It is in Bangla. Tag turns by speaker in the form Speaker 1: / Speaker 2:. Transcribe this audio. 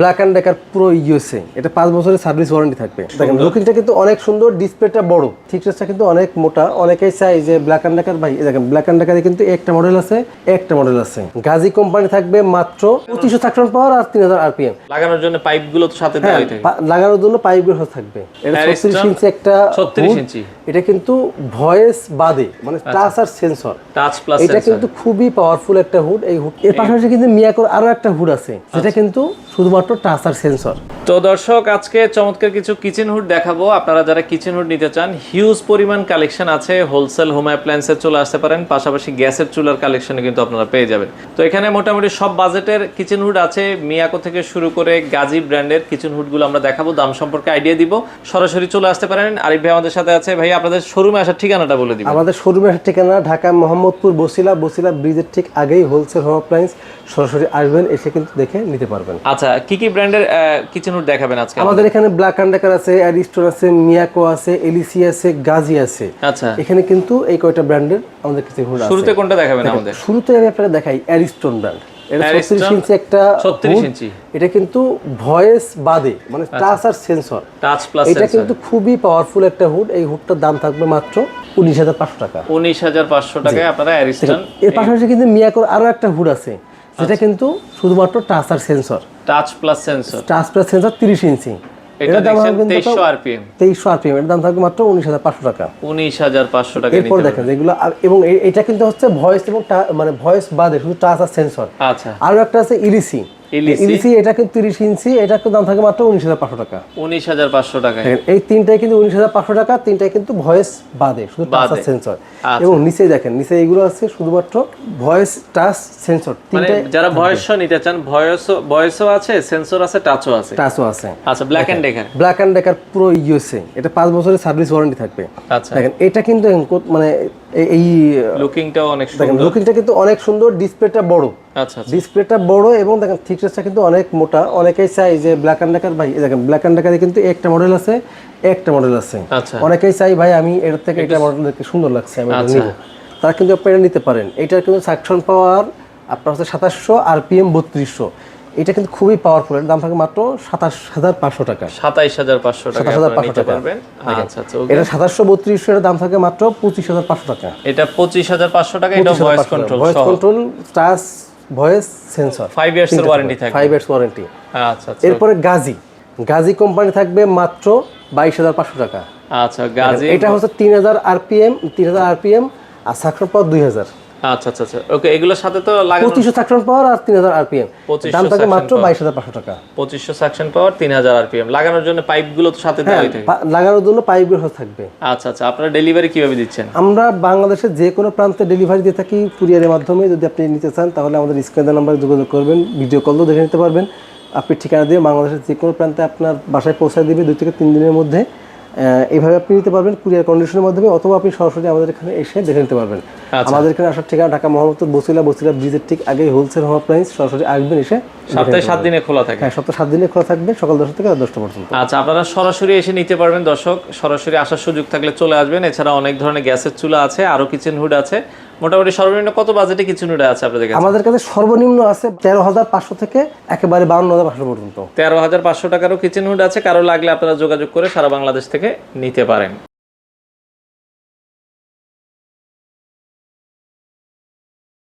Speaker 1: ব্ল্যাক অ্যান্ড ডেকার পুরো ইউএসএ, এটা 5 বছরের সার্ভিস ওয়ারেন্টি থাকবে। দেখেন লুকিংটা কিন্তু অনেক সুন্দর, ডিসপ্লেটা বড়, থিকনেসটা কিন্তু অনেক মোটা। অনেকেই চাই যে ব্ল্যাক অ্যান্ড ডেকার ভাই, দেখেন ব্ল্যাক অ্যান্ড ডেকারে কিন্তু একটা মডেল আছে, একটা মডেল আছে। গাজী কোম্পানি থাকবে মাত্র 2500 সাকশন পাওয়ার আর 3000 আরপিএম।
Speaker 2: লাগানোর জন্য পাইপগুলো তো সাথে দেওয়াই থাকে।
Speaker 1: লাগানোর জন্য পাইপগুলো থাকবে। এটা 36 ইঞ্চি একটা
Speaker 2: 36 ইঞ্চি।
Speaker 1: এটা কিন্তু ভয়েস বাদে মানে টাচ আর সেন্সর,
Speaker 2: টাচ প্লাস
Speaker 1: এটা কিন্তু খুবই পাওয়ারফুল একটা হুড। এই হুড এর পাশাপাশি কিন্তু মিয়াকোর আরো একটা হুড আছে, যেটা কিন্তু শুধুমাত্র টাচ আর সেন্সর।
Speaker 2: তো দর্শক, আজকে চমৎকার কিছু কিচেন হুড দেখাবো। আপনারা যারা কিচেন হুড নিতে চান, হিউজ পরিমাণ কালেকশন আছে। হোলসেল হোম অ্যাপ্লায়েন্সে চলে আসতে পারেন, পাশাপাশি গ্যাসের চুলার কালেকশনে কিন্তু আপনারা পেয়ে যাবেন। তো এখানে মোটামুটি সব বাজেটের কিচেন হুড আছে। মিয়াকো থেকে শুরু করে গাজী ব্র্যান্ডের কিচেন হুডগুলো আমরা দেখাবো, দাম সম্পর্কে আইডিয়া দিব। সরাসরি চলে আসতে পারেন। আরিফ ভাই আমাদের সাথে আছে। ভাই, আপনাদের শোরুমে আসার ঠিকানাটা বলে দিবেন।
Speaker 1: আমাদের শোরুমে আসার ঠিকানা ঢাকা মোহাম্মদপুর বসিলা ব্রিজের ঠিক আগেই হোলসেল হোম অ্যাপ্লায়েন্স। সরাসরি আসবেন, এসে কিন্তু দেখে নিতে পারবেন।
Speaker 2: আচ্ছা, কি কি ব্র্যান্ডের কিচেন হুড দেখাবেন আজকে?
Speaker 1: আমাদের এখানে ব্ল্যাক অ্যান্ড ডেকার আছে, অ্যারিস্টোন আছে, মিয়াকো আছে, এলিসি আছে, গাজী আছে।
Speaker 2: আচ্ছা,
Speaker 1: এখানে কিন্তু এই কয়টা ব্র্যান্ডের আমাদের কিচেন হুড আছে।
Speaker 2: শুরুতে কোনটা দেখাবেন আমাদের?
Speaker 1: শুরুতে আমি আপনাকে দেখাই অ্যারিস্টোন ব্র্যান্ড। এটা 36 ইঞ্চি একটা
Speaker 2: 36 ইঞ্চি।
Speaker 1: এটা কিন্তু ভয়েস বাদে মানে টাচ আর সেন্সর,
Speaker 2: টাচ প্লাস
Speaker 1: এটা কিন্তু খুবই পাওয়ারফুল একটা হুড। এই হুডটার দাম থাকবে মাত্র 19500 টাকা।
Speaker 2: 19500 টাকায় আপনারা অ্যারিস্টন।
Speaker 1: এর পাশাপাশি কিন্তু মিয়াকোর আরো একটা হুড আছে, যেটা কিন্তু শুধুমাত্র টাচ আর সেন্সর,
Speaker 2: টাচ প্লাস সেন্সর।
Speaker 1: 30 ইঞ্চি।
Speaker 2: এটা দাম 2300 আরপিএম।
Speaker 1: 2300 আরপিএম, এর দাম থাকবে মাত্র 19500 টাকা।
Speaker 2: 19500 টাকা।
Speaker 1: এরপর দেখেন যেগুলো, এবং এটা কিন্তু হচ্ছে ভয়েস এবং মানে ভয়েস বাদে শুধু টাচ আর সেন্সর।
Speaker 2: আচ্ছা,
Speaker 1: আরো একটা আছে ইলিসি। এটা কিন্তু 30 ইঞ্চি, এটা দাম থাকে মাত্র 19500 টাকা।
Speaker 2: 19500 টাকা।
Speaker 1: এই তিনটাই কিন্তু 19500 টাকা, তিনটাই কিন্তু ভয়েস বাদে শুধু টাচ আর সেন্সর। এবং নিচে দেখেন, নিচে এগুলো আছে শুধুমাত্র ভয়েস টাচ সেন্সর।
Speaker 2: মানে যারা ভয়েসও নিতে চান, ভয়েসও আছে, সেন্সর আছে, টাচও আছে। আচ্ছা, ব্ল্যাক এন্ড
Speaker 1: ডেকার পুরো ইউএসএ, এটা 5 বছরের সার্ভিস ওয়ারেন্টি থাকবে।
Speaker 2: আচ্ছা,
Speaker 1: দেখেন এটা কিন্তু মানে এই
Speaker 2: লুকিংটাও অনেক
Speaker 1: দেখেন
Speaker 2: সুন্দর।
Speaker 1: লুকিংটা কিন্তু অনেক সুন্দর, ডিসপ্লেটা বড়।
Speaker 2: আচ্ছা,
Speaker 1: ডিসপ্লেটা বড় এবং দেখেন থিকনেসটা কিন্তু অনেক মোটা। অনেকেই চাই যে ব্ল্যাক অ্যান্ড ডেকার ভাই, দেখেন ব্ল্যাক অ্যান্ড ডেকারে কিন্তু একটা মডেল আছে, একটা মডেল আছে।
Speaker 2: আচ্ছা,
Speaker 1: অনেকেই চাই ভাই আমি এর থেকে একটা মডেল দেখতে সুন্দর লাগছে, আমি এটা নিব। তারা কিন্তু আপনারা নিতে পারেন। এটার কিন্তু সাকশন পাওয়ার আপনার হচ্ছে 2700 আরপিএম 3200। এটা কিন্তু খুবই পাওয়ারফুল। এর দাম থাকে মাত্র 27500 টাকা।
Speaker 2: 27500 টাকা আপনারা নিতে পারবেন। আচ্ছা,
Speaker 1: এটা 2700 3200 এর দাম থাকে মাত্র 25500 টাকা।
Speaker 2: এটা 25500 টাকা। এটা voice control
Speaker 1: touch voice sensor,
Speaker 2: 5 years এর ওয়ারেন্টি থাকবে।
Speaker 1: 5 ইয়ার্স ওয়ারেন্টি।
Speaker 2: আচ্ছা।
Speaker 1: এরপরে গাজী কোম্পানি থাকবে মাত্র 22500 টাকা।
Speaker 2: আচ্ছা, গাজী।
Speaker 1: এটা হচ্ছে 3000 আরপিএম আর সাকশন পাওয়ার 2000।
Speaker 2: আচ্ছা। ওকে, এগুলোর সাথে তো লাগানো
Speaker 1: 2500 সাকশন পাওয়ার আর 3000 আরপিএম। দাম থাকে মাত্র 22500 টাকা।
Speaker 2: 2500 সাকশন পাওয়ার, 3000 আরপিএম। লাগানোর জন্য পাইপগুলো তো সাথে দেওয়াই থাকে।
Speaker 1: লাগানোর জন্য পাইপগুলো থাকবে।
Speaker 2: আচ্ছা। আপনারা ডেলিভারি কিভাবে দিচ্ছেন?
Speaker 1: আমরা বাংলাদেশের যে কোনো প্রান্তে ডেলিভারি দিয়ে থাকি কুরিয়ারের মাধ্যমে। যদি আপনি নিতে চান তাহলে আমাদের স্ক্রিনে দেওয়া নাম্বারে যোগাযোগ করবেন, ভিডিও কলও দেখে নিতে পারবেন। আপনি ঠিকানা দিয়ে বাংলাদেশের যে কোনো প্রান্তে আপনার বাসায় পৌঁছায় দিবে 2 থেকে 3 দিনের মধ্যে। এইভাবে আপনি নিতে পারবেন কুরিয়ার কন্ডিশনের মাধ্যমে, অথবা আপনি সরাসরি আমাদের এখানে এসে দেখে নিতে পারবেন। আমাদের এখানে আসার ঠিকানা ঢাকা মোহাম্মদপুর বসিলা ব্রিজের ঠিক আগেই হোলসেল হোম অ্যাপ্লায়েন্স। সরাসরি আসবেন, এসে
Speaker 2: সপ্তাহে 7 দিনে খোলা থাকে।
Speaker 1: হ্যাঁ, সপ্তাহে 7 দিনে খোলা থাকবে, সকাল 10টা থেকে রাত 10টা পর্যন্ত।
Speaker 2: আচ্ছা, আপনারা সরাসরি এসে নিতে পারবেন। দর্শক, সরাসরি আসার সুযোগ থাকলে চলে আসবেন। এছাড়া অনেক ধরনের গ্যাসের চুলা আছে, আরো কিচেন হুড আছে। মোটামুটি সর্বনিম্ন কত বাজেটে কিচেন হুড আছে আপনাদের কাছে?
Speaker 1: আমাদের কাছে সর্বনিম্ন আছে 13500 থেকে একেবারে 52500 পর্যন্ত।
Speaker 2: 13500 টাকারও কিচেন হুড আছে। কারো লাগলে আপনারা যোগাযোগ করে সারা বাংলাদেশ থেকে নিতে পারেন।